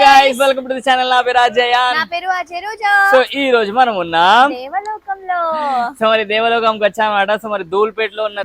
guys, welcome to the channel. నా పేరు అజయ్. నా పేరు అజయ్. సో ఈ రోజు మనం ఉన్నాం దేవలోకంలో. సో మరి దేవలోకంకి వచ్చామన్నమాట. సో మరి ధూల్పేటలో ఉన్న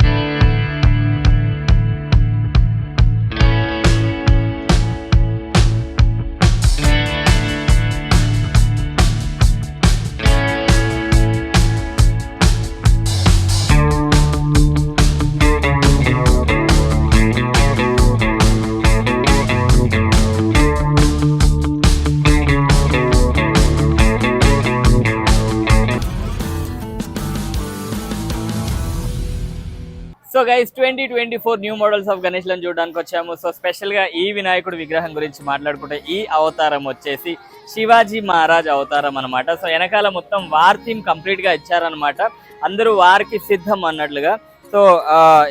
so guys 2024 new models of Ganesh లను చూడడానికి వచ్చాము. సో స్పెషల్ గా ఈ వినాయకుడు విగ్రహం గురించి మాట్లాడుకుంటే ఈ అవతారం వచ్చేసి శివాజీ మహారాజ్ అవతారం అనమాట. సో వెనకాల మొత్తం వార్ థీమ్ కంప్లీట్ గా ఇచ్చారనమాట. అందరూ వారికి సిద్ధం అన్నట్లుగా. సో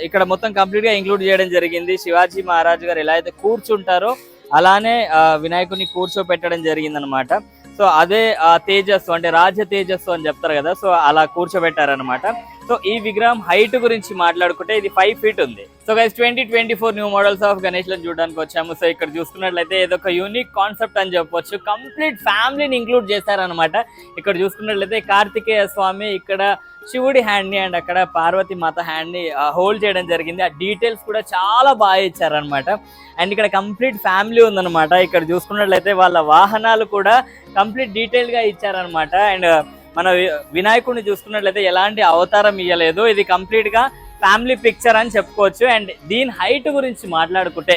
ఇక్కడ మొత్తం కంప్లీట్ గా ఇంక్లూడ్ చేయడం జరిగింది. శివాజీ మహారాజ్ గారు ఎలా అయితే కూర్చుంటారో అలానే వినాయకుడిని కూర్చోపెట్టడం జరిగింది అనమాట. సో అదే తేజస్సు అంటే రాజ తేజస్సు అని చెప్తారు కదా, సో అలా కూర్చోబెట్టారనమాట. సో ఈ విగ్రహం హైట్ గురించి మాట్లాడుకుంటే ఇది 5 feet ఉంది. So guys 2024 new models of Ganesh లను చూడడానికి వచ్చాము. సో ఇక్కడ చూసుకున్నట్లయితే ఇదొక యూనిక్ కాన్సెప్ట్ అని చెప్పొచ్చు. కంప్లీట్ ఫ్యామిలీని ఇంక్లూడ్ చేశారనమాట. ఇక్కడ చూసుకున్నట్లయితే కార్తికేయ స్వామి ఇక్కడ శివుడి హ్యాండ్ ని అండ్ అక్కడ పార్వతి మాత హ్యాండ్ ని హోల్డ్ చేయడం జరిగింది. ఆ డీటెయిల్స్ కూడా చాలా బాగా ఇచ్చారనమాట. అండ్ ఇక్కడ కంప్లీట్ ఫ్యామిలీ ఉందన్నమాట. ఇక్కడ చూసుకున్నట్లయితే వాళ్ళ వాహనాలు కూడా కంప్లీట్ డీటెయిల్ గా ఇచ్చారనమాట. అండ్ మన వినాయకుడిని చూసుకున్నట్లయితే ఎలాంటి అవతారం ఇవ్వలేదు. ఇది కంప్లీట్ గా ఫ్యామిలీ పిక్చర్ అని చెప్పుకోవచ్చు. అండ్ దీని హైట్ గురించి మాట్లాడుకుంటే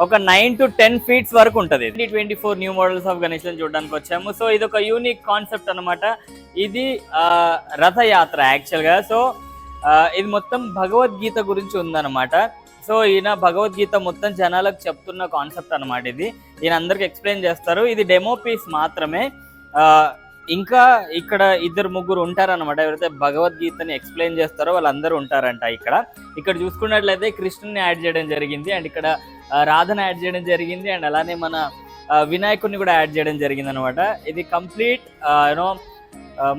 ఒక 9 to 10 feet వరకు ఉంటుంది. 2024 న్యూ మోడల్స్ ఆఫ్ గణేష్ లను చూడడానికి వచ్చాము. సో ఇది ఒక యూనిక్ కాన్సెప్ట్ అనమాట. ఇది రథయాత్ర యాక్చువల్ గా. సో ఇది మొత్తం భగవద్గీత గురించి ఉందన్నమాట. సో ఈయన భగవద్గీత మొత్తం జనాలకు చెప్తున్న కాన్సెప్ట్ అనమాట. ఇది ఈయన అందరికి ఎక్స్ప్లెయిన్ చేస్తారు. ఇది డెమో పీస్ మాత్రమే. ఇంకా ఇక్కడ 2-3 ఉంటారనమాట. ఎవరైతే భగవద్గీతని ఎక్స్ప్లెయిన్ చేస్తారో వాళ్ళందరూ ఉంటారంట. ఇక్కడ చూసుకున్నట్లయితే కృష్ణుని యాడ్ చేయడం జరిగింది. అండ్ ఇక్కడ రాధను యాడ్ చేయడం జరిగింది. అండ్ అలానే మన వినాయకుడిని కూడా యాడ్ చేయడం జరిగింది అనమాట. ఇది కంప్లీట్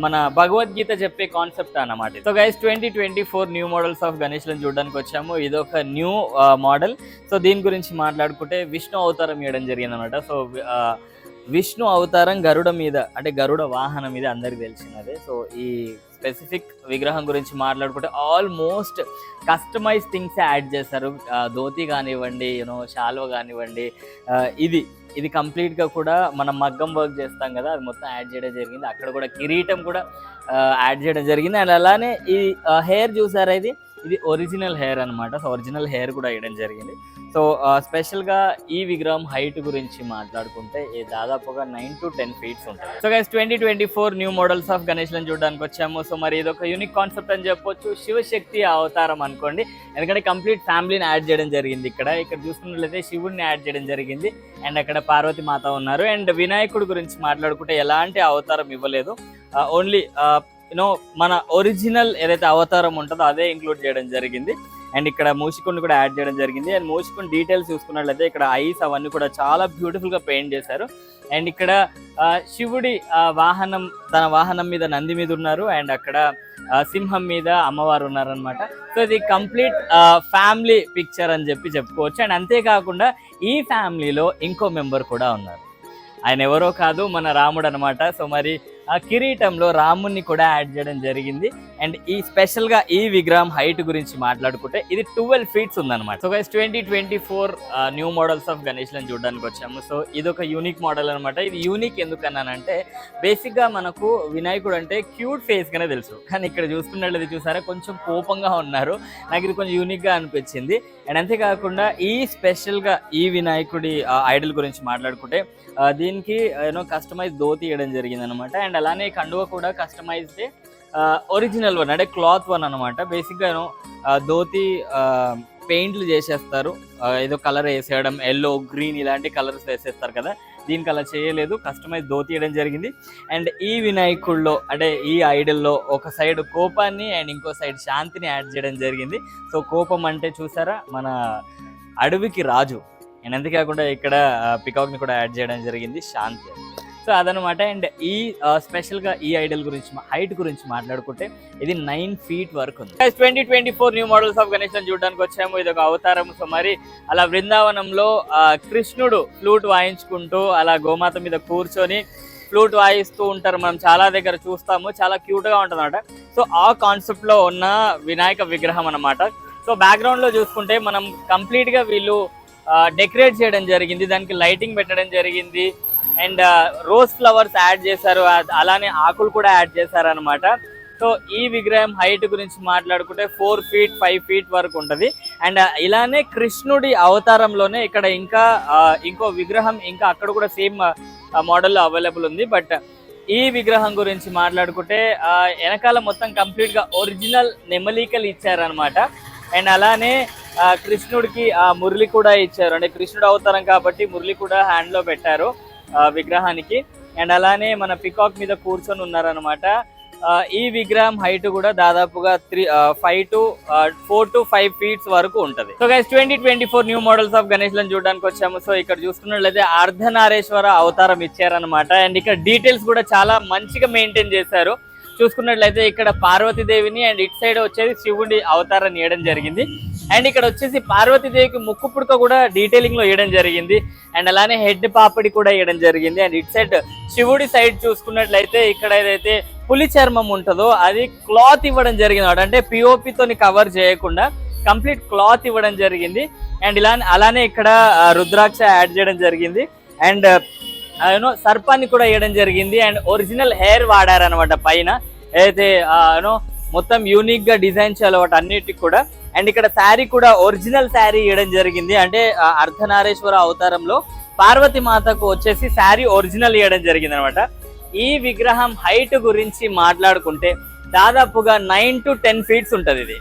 మన భగవద్గీత చెప్పే కాన్సెప్ట్ అన్నమాట. So guys 2024 new models of Ganesh లను చూడడానికి వచ్చాము. ఇది ఒక న్యూ మోడల్. సో దీని గురించి మాట్లాడుకుంటే విష్ణు అవతారం ఇవ్వడం జరిగింది అనమాట. సో విష్ణు అవతారం గరుడ మీద అంటే గరుడ వాహనం మీద అందరికి తెలిసినదే. సో ఈ స్పెసిఫిక్ విగ్రహం గురించి మాట్లాడుకుంటే ఆల్మోస్ట్ కస్టమైజ్ థింగ్స్ యాడ్ చేస్తారు. ధోతి కానివ్వండి, శాల్వ కానివ్వండి, ఇది కంప్లీట్గా కూడా మనం మగ్గం వర్క్ చేస్తాం కదా, అది మొత్తం యాడ్ చేయడం జరిగింది. అక్కడ కూడా కిరీటం కూడా యాడ్ చేయడం జరిగింది. అండ్ అలానే ఈ హెయిర్ చూసారా, ఇది ఒరిజినల్ హెయిర్ అనమాట. సో ఒరిజినల్ హెయిర్ కూడా వేయడం జరిగింది. సో స్పెషల్గా ఈ విగ్రహం హైట్ గురించి మాట్లాడుకుంటే దాదాపుగా 9 to 10 feet ఉంటుంది. So guys 2024 new models of Ganesh లను చూడడానికి వచ్చాము. సో మరి ఇది ఒక యూనిక్ కాన్సెప్ట్ అని చెప్పొచ్చు. శివశక్తి అవతారం అనుకోండి. ఎందుకంటే కంప్లీట్ ఫ్యామిలీని యాడ్ చేయడం జరిగింది. ఇక్కడ చూసుకున్నట్లయితే శివుడిని యాడ్ చేయడం జరిగింది. అండ్ అక్కడ పార్వతి మాత ఉన్నారు. అండ్ వినాయకుడి గురించి మాట్లాడుకుంటే ఎలాంటి అవతారం ఇవ్వలేదు. ఓన్లీ మన ఒరిజినల్ ఏదైతే అవతారం ఉంటుందో అదే ఇంక్లూడ్ చేయడం జరిగింది. అండ్ ఇక్కడ మూషికుడిని కూడా యాడ్ చేయడం జరిగింది. అండ్ మూషికుని డీటెయిల్స్ చూసుకున్నట్లయితే ఇక్కడ ఐస్ అవన్నీ కూడా చాలా బ్యూటిఫుల్ గా పెయింట్ చేశారు. అండ్ ఇక్కడ శివుడి వాహనం, తన వాహనం మీద నంది మీద ఉన్నారు. అండ్ అక్కడ సింహం మీద అమ్మవారు ఉన్నారనమాట. సో ఇది కంప్లీట్ ఫ్యామిలీ పిక్చర్ అని చెప్పుకోవచ్చు. అండ్ అంతేకాకుండా ఈ ఫ్యామిలీలో ఇంకో మెంబర్ కూడా ఉన్నారు. ఆయన ఎవరో కాదు, మన రాముడు అనమాట. సో మరి ఆ కిరీటంలో రాముడిని కూడా యాడ్ చేయడం జరిగింది. అండ్ ఈ స్పెషల్ గా ఈ విగ్రహం హైట్ గురించి మాట్లాడుకుంటే ఇది 12 feet ఉందన్నమాట. So guys 2024 new models of Ganesh లను చూడడానికి వచ్చాము. సో ఇది ఒక యూనిక్ మోడల్ అనమాట. ఇది యూనిక్ ఎందుకన్నానంటే బేసిక్ గా మనకు వినాయకుడు అంటే క్యూట్ ఫేస్ గానే తెలుసు, కానీ ఇక్కడ చూసుకున్నట్లయితే చూసారా కొంచెం కోపంగా ఉన్నారు. నాకు ఇది కొంచెం యూనిక్ గా అనిపించింది. అండ్ అంతేకాకుండా ఈ స్పెషల్ గా ఈ వినాయకుడి ఐడల్ గురించి మాట్లాడుకుంటే దీనికి కస్టమైజ్ ధోతి ఇవ్వడం జరిగింది అనమాట. అండ్ అలానే కండువ కూడా కస్టమైజ్డ్ ఒరిజినల్ వన్ అంటే క్లాత్ వన్ అనమాట. బేసిక్గా ధోతి పెయింట్లు చేసేస్తారు, ఏదో కలర్ వేసేయడం, ఎల్లో గ్రీన్ ఇలాంటి కలర్స్ వేసేస్తారు కదా, దీనికి అలా చేయలేదు, కస్టమైజ్ ధోతి ఇవ్వడం జరిగింది. అండ్ ఈ వినాయకుల్లో అంటే ఈ ఐడల్లో ఒక సైడ్ కోపాన్ని అండ్ ఇంకో సైడ్ శాంతిని యాడ్ చేయడం జరిగింది. సో కోపం అంటే చూసారా మన అడవికి రాజు, అండ్ అంతేకాకుండా ఇక్కడ పికాక్ని కూడా యాడ్ చేయడం జరిగింది, శాంతి. సో అదనమాట. అండ్ ఈ స్పెషల్గా ఈ ఐడల్ గురించి హైట్ గురించి మాట్లాడుకుంటే ఇది 9 feet వరకు ఉంది. 2024 న్యూ మోడల్స్ ఆఫ్ గణేష్ చూడడానికి వచ్చాము. ఇది ఒక అవతారం. సో మరి అలా బృందావనంలో కృష్ణుడు ఫ్లూట్ వాయించుకుంటూ అలా గోమాత మీద కూర్చొని ఫ్లూట్ వాయిస్తూ ఉంటారు. మనం చాలా దగ్గర చూస్తాము. చాలా క్యూట్గా ఉంటుంది అనమాట. సో ఆ కాన్సెప్ట్లో ఉన్న వినాయక విగ్రహం అనమాట. సో బ్యాక్గ్రౌండ్లో చూసుకుంటే మనం కంప్లీట్గా వీళ్ళు డెకరేట్ చేయడం జరిగింది. దానికి లైటింగ్ పెట్టడం జరిగింది. అండ్ రోజ్ ఫ్లవర్స్ యాడ్ చేశారు. అలానే ఆకులు కూడా యాడ్ చేశారు అనమాట. సో ఈ విగ్రహం హైట్ గురించి మాట్లాడుకుంటే 4 feet 5 feet వరకు ఉంటుంది. అండ్ ఇలానే కృష్ణుడి అవతారంలోనే ఇక్కడ ఇంకా ఇంకో విగ్రహం ఇంకా అక్కడ కూడా సేమ్ మోడల్లో అవైలబుల్ ఉంది. బట్ ఈ విగ్రహం గురించి మాట్లాడుకుంటే వెనకాల మొత్తం కంప్లీట్గా ఒరిజినల్ నెమలికలు ఇచ్చారనమాట. అండ్ అలానే కృష్ణుడికి మురళి కూడా ఇచ్చారు. అంటే కృష్ణుడు అవతారం కాబట్టి మురళి కూడా హ్యాండ్లో పెట్టారు విగ్రహానికి. అండ్ అలానే మన పికాక్ మీద కూర్చొని ఉన్నారనమాట. ఈ విగ్రహం హైట్ కూడా దాదాపుగా 4 to 5 feet వరకు ఉంటుంది. So guys 2024 new models of Ganesh లను చూడడానికి వచ్చాము. సో ఇక్కడ చూసుకున్నట్లయితే అర్ధనారేశ్వర అవతారం ఇచ్చారనమాట. అండ్ ఇక్కడ డీటెయిల్స్ కూడా చాలా మంచిగా మెయింటైన్ చేశారు. చూసుకున్నట్లయితే ఇక్కడ పార్వతీదేవిని అండ్ ఇటు సైడ్ వచ్చేసి శివుడి అవతారాన్ని వేయడం జరిగింది. అండ్ ఇక్కడ వచ్చేసి పార్వతీదేవికి ముక్కు పుడక కూడా డీటెయిలింగ్ లో వేయడం జరిగింది. అండ్ అలానే హెడ్ పాపిడి కూడా వేయడం జరిగింది. అండ్ ఇటు సైడ్ శివుడి సైడ్ చూసుకున్నట్లయితే ఇక్కడ ఏదైతే పులి చర్మం ఉంటుందో అది క్లాత్ ఇవ్వడం జరిగింది. అంటే పిఓపితోని కవర్ చేయకుండా కంప్లీట్ క్లాత్ ఇవ్వడం జరిగింది. అండ్ అలానే ఇక్కడ రుద్రాక్ష యాడ్ చేయడం జరిగింది. అండ్ సర్పాన్ని కూడా వేయడం జరిగింది. అండ్ ఒరిజినల్ హెయిర్ వాడారనమాట పైన. అయితే మొత్తం యూనిక్ గా డిజైన్ చేయాలి వాటి అన్నిటికి కూడా. అండ్ ఇక్కడ శారీ కూడా ఒరిజినల్ శారీ వేయడం జరిగింది. అంటే అర్ధనారేశ్వర అవతారంలో పార్వతి మాతకు వచ్చేసి శారీ ఒరిజినల్ వేయడం జరిగింది అనమాట. ఈ విగ్రహం హైట్ గురించి మాట్లాడుకుంటే దాదాపుగా 9 to 10 feet ఉంటుంది. ఇది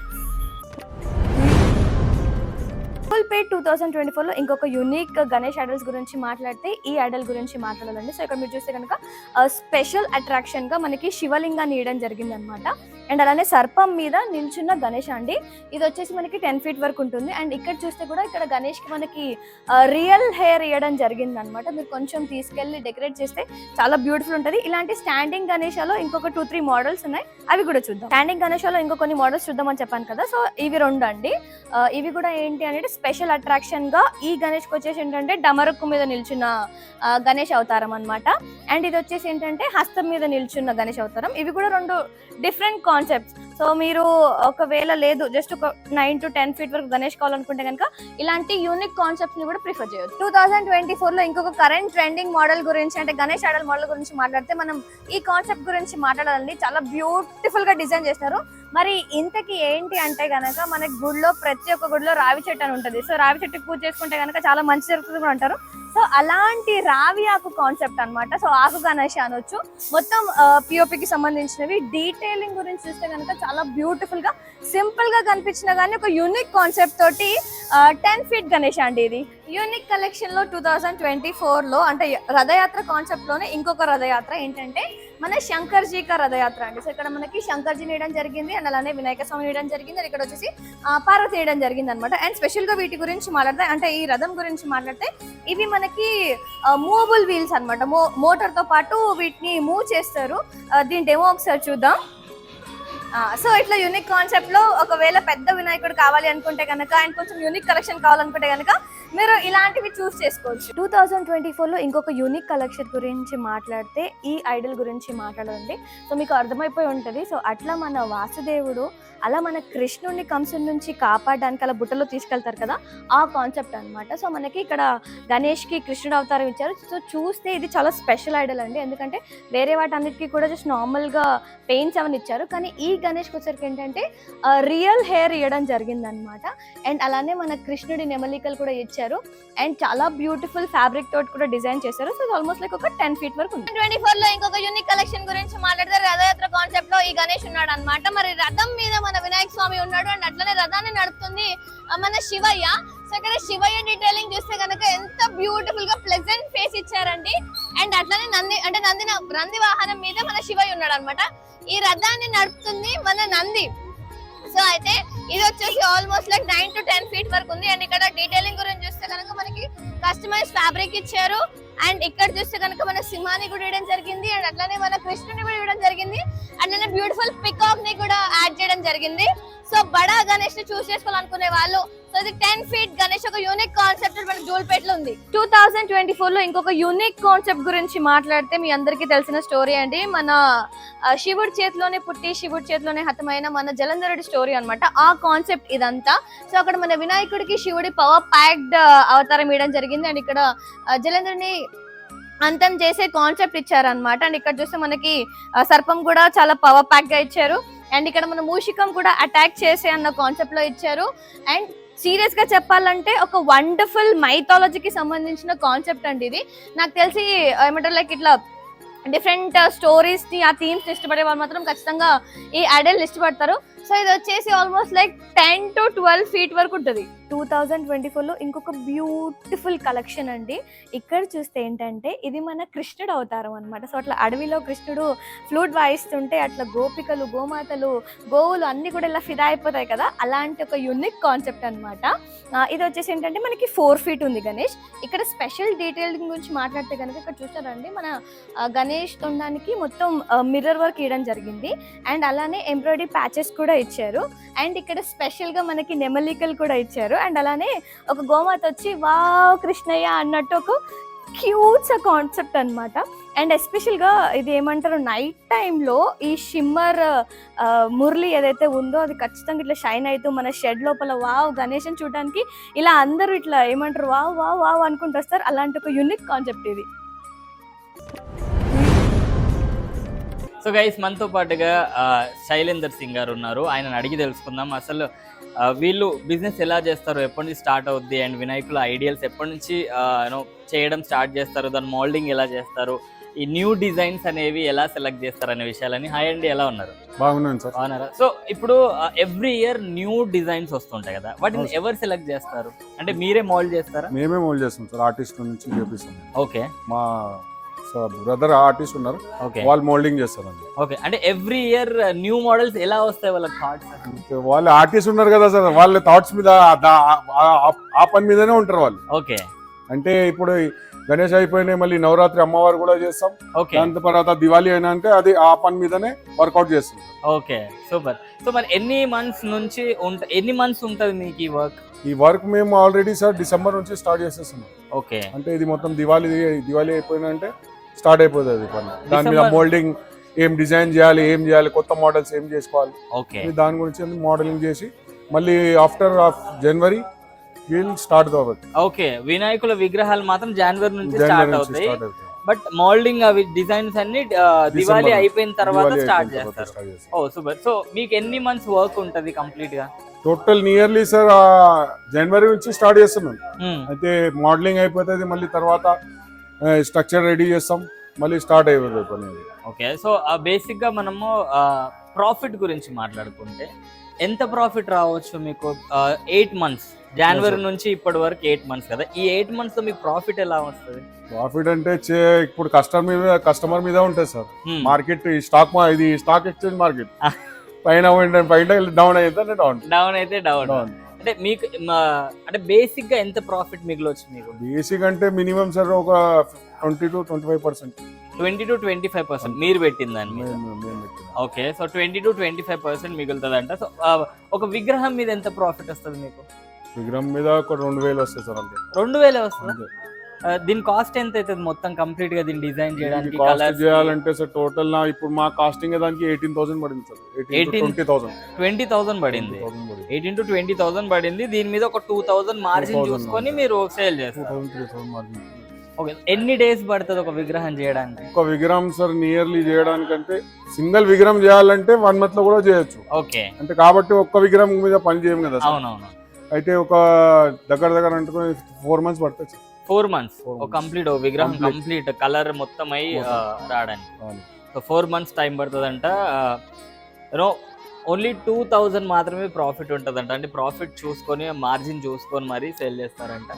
పేట్ 2024 లో ఇంకొక యూనిక్ గణేష్ ఐడల్స్ గురించి మాట్లాడితే ఈ ఐడల్ గురించి మాట్లాడాలండి. సో ఇక్కడ మీరు చూస్తే కనుక స్పెషల్ అట్రాక్షన్ గా మనకి శివలింగాన్ని వేయడం జరిగింది అనమాట. అండ్ అలానే సర్పం మీద నిల్చున్న గణేష్ అండి. ఇది వచ్చేసి మనకి 10 feet వరకు ఉంటుంది. అండ్ ఇక్కడ చూస్తే కూడా ఇక్కడ గణేష్ కి మనకి రియల్ హెయిర్ వేయడం జరిగింది అనమాట. మీరు కొంచెం తీసుకెళ్లి డెకరేట్ చేస్తే చాలా బ్యూటిఫుల్ ఉంటుంది. ఇలాంటి స్టాండింగ్ గణేషాలో ఇంకొక 2-3 మోడల్స్ ఉన్నాయి. అవి కూడా చూద్దాం. స్టాండింగ్ గణేషాలో ఇంకో కొన్ని మోడల్స్ చూద్దామని చెప్పాను కదా. సో ఇవి 2 అండి. ఇవి కూడా ఏంటి అంటే స్పెషల్ అట్రాక్షన్ గా ఈ గణేష్ కి వచ్చేసి ఏంటంటే డమరుక్కు మీద నిల్చున్న గణేష్ అవతారం అన్నమాట. అండ్ ఇది వచ్చేసి ఏంటంటే హస్తం మీద నిల్చున్న గణేష్ అవతారం. ఇవి కూడా 2 డిఫరెంట్ కాన్సెప్ట్స్. సో మీరు ఒకవేళ లేదు జస్ట్ ఒక 9 to 10 feet వరకు గణేష్ కావాలనుకుంటే కనుక ఇలాంటి యూనిక్ కాన్సెప్ట్స్ ని కూడా ప్రిఫర్ చేయొచ్చు. 2024 లో ఇంకొక కరెంట్ ట్రెండింగ్ మోడల్ గురించి అంటే గణేష్ ఐడల్ మోడల్ గురించి మాట్లాడితే మనం ఈ కాన్సెప్ట్ గురించి మాట్లాడాలండి. చాలా బ్యూటిఫుల్ గా డిజైన్ చేస్తారు. మరి ఇంతకి ఏంటి అంటే గనక మనకి గుడిలో ప్రతి ఒక్క గుడిలో రావి చెట్టు అని ఉంటుంది. సో రావి చెట్టుకి పూజ చేసుకుంటే కనుక చాలా మంచి జరుగుతుంది కూడా అంటారు. సో అలాంటి రావి ఆకు కాన్సెప్ట్ అనమాట. సో ఆకు గణేష్ అనొచ్చు. మొత్తం పిఓపికి సంబంధించినవి. డీటెయిలింగ్ గురించి చూస్తే కనుక చాలా బ్యూటిఫుల్ గా సింపుల్ గా కనిపించినా కానీ ఒక యూనిక్ కాన్సెప్ట్ తోటి 10 feet గణేష్ అండి. ఇది యూనిక్ కలెక్షన్ లో 2024 లో అంటే రథయాత్ర కాన్సెప్ట్ లోనే ఇంకొక రథయాత్ర ఏంటంటే మన శంకర్జీక రథయాత్ర అండి. సో ఇక్కడ మనకి శంకర్జీ వేయడం జరిగింది. అండ్ అలానే వినాయక స్వామి వేయడం జరిగింది. అండ్ ఇక్కడ వచ్చేసి పార్వతి వేయడం జరిగింది అనమాట. అండ్ స్పెషల్ గా వీటి గురించి మాట్లాడితే అంటే ఈ రథం గురించి మాట్లాడితే ఇవి మనకి మూవబుల్ వీల్స్ అనమాట. మోటార్ తో పాటు వీటిని మూవ్ చేస్తారు. దీని డెమో ఒకసారి చూద్దాం. సో ఇట్లా యూనిక్ కాన్సెప్ట్ లో ఒకవేళ పెద్ద వినాయకుడు కావాలి అనుకుంటే కనుక అండ్ కొంచెం యూనిక్ కలెక్షన్ కావాలనుకుంటే కనుక మీరు ఇలాంటివి చూస్ చేసుకోవచ్చు. 2024 లో ఇంకొక యూనిక్ కలెక్షన్ గురించి మాట్లాడితే ఈ ఐడల్ గురించి మాట్లాడండి. సో మీకు అర్థమైపోయి ఉంటుంది. సో అట్లా మన వాసుదేవుడు అలా మన కృష్ణుడిని కంసుడి నుంచి కాపాడడానికి అలా బుట్టలో తీసుకెళ్తారు కదా, ఆ కాన్సెప్ట్ అనమాట. సో మనకి ఇక్కడ గణేష్ కి కృష్ణుడు అవతారం ఇచ్చారు. సో చూస్తే ఇది చాలా స్పెషల్ ఐడల్ అండి. ఎందుకంటే వేరే వాటి అన్నిటికీ కూడా జస్ట్ నార్మల్ గా పెయింట్స్ అవన్నీ ఇచ్చారు. కానీ ఈ గణేష్కి వచ్చరికి ఏంటంటే రియల్ హెయిర్ ఇవ్వడం జరిగింది అనమాట. అండ్ అలానే మన కృష్ణుడి నెమలికలు కూడా ఇచ్చారు. అండ్ చాలా బ్యూటిఫుల్ ఫ్యాబ్రిక్ తోటి కూడా డిజైన్ చేశారు. సో ఆల్మోస్ట్ లైక్ ఒక 10 feet వరకు ఉంది. 2024 లో ఇంకొక యూనిక్ కలెక్షన్ గురించి మాట్లాడితే రథయాత్ర కాన్సెప్ట్ లో ఈ గణేష్ ఉన్నాడు అనమాట. మరి రథం మీద మన వినాయక స్వామి ఉన్నాడు. అండ్ అట్లనే రథాన్ని నడుపుతుంది మన శివయ్య. సో ఇక్కడ శివయ్య డీటెయిలింగ్ చూస్తే కనుక ఎంత బ్యూటిఫుల్ గా ప్లెజెంట్ ఫేస్ ఇచ్చారండి. అండ్ అట్లనే నంది వాహనం మీద మన శివయ్య ఉన్నాడు అనమాట. ఈ రథాన్ని నడుపుతుంది మన నంది. సో అయితే ఇది వచ్చేసి ఆల్మోస్ట్ లైక్ 9 to 10 feet వరకు ఉంది. అండ్ ఇక్కడ డీటెయిలింగ్ గురించి చూస్తే కనుక మనకి కస్టమైజ్ ఫ్యాబ్రిక్ ఇచ్చారు. అండ్ ఇక్కడ చూస్తే కనుక మన సింహాన్ని కూడా ఇవ్వడం జరిగింది, అండ్ అట్లానే మన కృష్ణుని కూడా ఇవ్వడం జరిగింది, అట్లనే బ్యూటిఫుల్ పికాక్ ని కూడా యాడ్ చేయడం జరిగింది. సో బడా గణేష్ ని చూస్ చేసుకోవాలనుకునే వాళ్ళు, సో ఇది 10 feet గణేష్ ఒక యూనిక్ కాన్సెప్ట్ మన జూల్పేట్ లో ఉంది. 2024 లో ఇంకొక యూనిక్ కాన్సెప్ట్ గురించి మాట్లాడితే మీ అందరికీ తెలిసిన స్టోరీ అండి. మన శివుడి చేతిలోనే పుట్టి శివుడి చేతిలోనే హతమైన మన జలంధరుడి స్టోరీ అన్నమాట. ఆ కాన్సెప్ట్ ఇదంతా. సో అక్కడ మన వినాయకుడికి శివుడి పవర్ ప్యాక్డ్ అవతారం ఇవ్వడం జరిగింది, అండ్ ఇక్కడ జలంధరుని అంతం చేసే కాన్సెప్ట్ ఇచ్చారనమాట. అండ్ ఇక్కడ చూస్తే మనకి సర్పం కూడా చాలా పవర్ ప్యాక్ గా ఇచ్చారు, అండ్ ఇక్కడ మన మూషికం కూడా అటాక్ చేసే అన్న కాన్సెప్ట్ లో ఇచ్చారు. అండ్ సీరియస్ గా చెప్పాలంటే ఒక వండర్ఫుల్ మైథాలజీకి సంబంధించిన కాన్సెప్ట్ అండి ఇది. నాకు తెలిసి ఏమంటారు లైక్ ఇట్లా డిఫరెంట్ స్టోరీస్ ని ఆ థీమ్స్ ఇష్టపడే వాళ్ళు మాత్రం ఖచ్చితంగా ఈ ఐడల్ ఇష్టపడతారు. సో ఇది వచ్చేసి ఆల్మోస్ట్ లైక్ 10 to 12 feet వరకు ఉంటుంది. 2024 లో ఇంకొక బ్యూటిఫుల్ కలెక్షన్ అండి. ఇక్కడ చూస్తే ఏంటంటే ఇది మన కృష్ణుడు అవతారం అనమాట. సో అట్లా అడవిలో కృష్ణుడు ఫ్లూట్ వాయిస్తుంటే అట్లా గోపికలు గోమాతలు గోవులు అన్ని కూడా ఇలా ఫిదా అయిపోతాయి కదా, అలాంటి ఒక యూనిక్ కాన్సెప్ట్ అనమాట. ఇది వచ్చేసి ఏంటంటే మనకి 4 feet ఉంది గణేష్. ఇక్కడ స్పెషల్ డీటెయిలింగ్ గురించి మాట్లాడితే కనుక ఇక్కడ చూస్తారండి మన గణేష్ తొండానికి మొత్తం మిర్రర్ వర్క్ ఇవ్వడం జరిగింది, అండ్ అలానే ఎంబ్రాయిడరీ ప్యాచెస్ కూడా ఇచ్చారు, అండ్ ఇక్కడ స్పెషల్ గా మనకి నెమలికలు కూడా ఇచ్చారు, అండ్ అలానే ఒక గోమాత వచ్చి వావ్ కృష్ణయ్య అన్నట్టు ఒక క్యూట్ కాన్సెప్ట్ అన్నమాట. అండ్ ఎస్పెషల్ గా ఇది ఏమంటారు నైట్ టైంలో ఈ షిమ్మర్ మురళి ఏదైతే ఉందో అది ఖచ్చితంగా ఇట్లా షైన్ అవుతూ మన షెడ్ లోపల వావ్ గణేశన్ చూడడానికి ఇలా అందరూ ఇట్లా ఏమంటారు వావ్ వావ్ వావ్ అనుకుంటూ వస్తారు. అలాంటి ఒక యూనిక్ కాన్సెప్ట్ ఇది. సో గైస్ మనతో పాటుగా శైలేందర్ సింగ్ గారు ఉన్నారు, ఆయనను అడిగి తెలుసుకుందాం అసలు వీళ్ళు బిజినెస్ ఎలా చేస్తారు, ఎప్పటి నుంచి స్టార్ట్ అవుద్ది, అండ్ వినాయకుల ఐడియల్స్ ఎప్పటి నుంచి చేయడం స్టార్ట్ చేస్తారు, దాని మోల్డింగ్ ఎలా చేస్తారు, ఈ న్యూ డిజైన్స్ అనేవి ఎలా సెలెక్ట్ చేస్తారు అనే విషయాలని. హాయ్ అండి, ఎలా ఉన్నారు? బాగున్నాను సార్. బాగున్నారా? సో ఇప్పుడు ఎవ్రీ ఇయర్ న్యూ డిజైన్స్ వస్తుంటాయి కదా, వాటిని ఎవరు సెలెక్ట్ చేస్తారు? అంటే మీరే మోల్డ్ చేస్తారా? మేమే మోల్డ్ చేస్తాం సార్, ఆర్టిస్ట్ నుంచి చేపిస్తాం. ఓకే, మా బ్రదర్ ఆర్టిస్ట్ ఉన్నారు, వాళ్ళు మోల్డింగ్ చేస్తారండి. ఓకే, అంటే ఎవ్రీ ఇయర్ న్యూ మోడల్స్ ఎలా వస్తాయి వాళ్ళ థాట్స్? వాళ్ళు ఆర్టిస్ట్ ఉన్నారు కదా సార్, వాళ్ళ థాట్స్ మీద ఆ పని మీదనే ఉంటారు వాళ్ళు. ఓకే, అంటే ఇప్పుడు గణేష్ అయిపోయినాయి, మళ్ళీ నవరాత్రి అమ్మవారు కూడా చేస్తాం, దాని తర్వాత దివాళీ అయినా అంటే అది ఆ పని మీదనే వర్కౌట్ చేస్తాం. Okay, super. సో మరి ఎన్ని మంత్స్ ఉంటుంది మీకు ఈ వర్క్? ఈ వర్క్ మేము ఆల్రెడీ సార్ డిసెంబర్ నుంచి స్టార్ట్ చేసేస్తున్నాం. ఓకే, అంటే ఇది మొత్తం దివాళీ అయిపోయినా అంటే స్టార్ట్ అయిపోతుంది పని. దాని మీద మోల్డింగ్ ఏం డిజైన్ చేయాలి, ఏం చేయాలి, కొత్త మోడల్స్ ఏం చేసుకోవాలి, ఓకే, దాని గురించి మోడలింగ్ చేసి మళ్ళీ ఆఫ్టర్ జనవరి వీల్ స్టార్ట్ అవుతుంది. ఓకే, వినాయకుల విగ్రహాలు మాత్రం జనవరి నుంచి స్టార్ట్ అవుతాయి, బట్ మోల్డింగ్ అవి డిజైన్స్ అన్ని దివాళీ అయిపోయిన తర్వాత స్టార్ట్ చేస్తారు. ఓ సూపర్. సో మీకు ఎన్ని మంత్స్ వర్క్ ఉంటది కంప్లీట్ గా? టోటల్ నియర్లీ సార్ జనవరి నుంచి స్టార్ట్ చేస్తున్నాం. అయితే మోడలింగ్ అయిపోతుంది, మళ్ళీ తర్వాత స్ట్రక్చర్ రెడీ చేస్తాం, మళ్ళీ స్టార్ట్ అయిపోతుంది పని. ఓకే, సో బేసిక్ గా మనము ప్రాఫిట్ గురించి మాట్లాడుకుంటే ఎంత ప్రాఫిట్ రావచ్చు మీకు? 8 months జనవరి నుంచి ఇప్పటి వరకు 8 months కదా, ఈ 8 months లో మీకు ప్రాఫిట్ ఎలా వస్తుంది? ప్రాఫిట్ అంటే ఇప్పుడు కస్టమర్ మీద ఉంటుంది సార్. మార్కెట్ ఇది స్టాక్ ఎక్స్చేంజ్ మార్కెట్, పైన డౌన్ అయితే డౌన్. అంటే మీకు అంటే బేసిక్ గా ఎంత ప్రాఫిట్ మిగిలొచ్చు మీకు? బేసిక్ అంటే మినిమం సార్ ఒక 20 to 25%. 20 to 25% మీరు పెట్టిందని. ఓకే, సో 20 to 25% మిగులుతుంది అంట. సో ఒక విగ్రహం మీద ఎంత ప్రాఫిట్ వస్తుంది మీకు? విగ్రహం మీద ఒక 2000 వస్తుంది సార్. అంతే, 2000 వస్తుంది. దీని కాస్ట్ ఎంత అవుతుంది మొత్తం కంప్లీట్ గా దీన్ని డిజైన్ చేయడానికి? కలర్ చేయాలంటే సార్ టోటల్ ఇప్పుడు మా కాస్టింగ్ దానికి 18,000 పడింది సార్. 20,000 పడింది. 18 to 20,000 పడింది. దీని మీద ఒక 2,000 మార్జిన్ చూసుకొని మీరు సేల్ చేస్తారు. ఓకే, ఎన్ని డేస్ పడుతుంది ఒక విగ్రహం చేయడానికి? ఒక విగ్రహం సార్ నియర్లీ చేయడానికంటే సింగిల్ విగ్రహం చేయాలంటే 1 month లో కూడా చేయొచ్చు. ఓకే, అంటే కాబట్టి ఒక్క విగ్రహం మీద పని చేయం కదా. అవునవును. అయితే ఒక దగ్గర అంటే 4 months పడుతుంది. 4 months కంప్లీట్ విగ్రహం కంప్లీట్ కలర్ మొత్తం అయి రావడానికి. సో 4 months టైం పడుతుందంట. ఓన్లీ 2,000 మాత్రమే ప్రాఫిట్ ఉంటుందంట. అంటే ప్రాఫిట్ చూసుకొని మార్జిన్ చూసుకొని మరి సేల్ చేస్తారంట.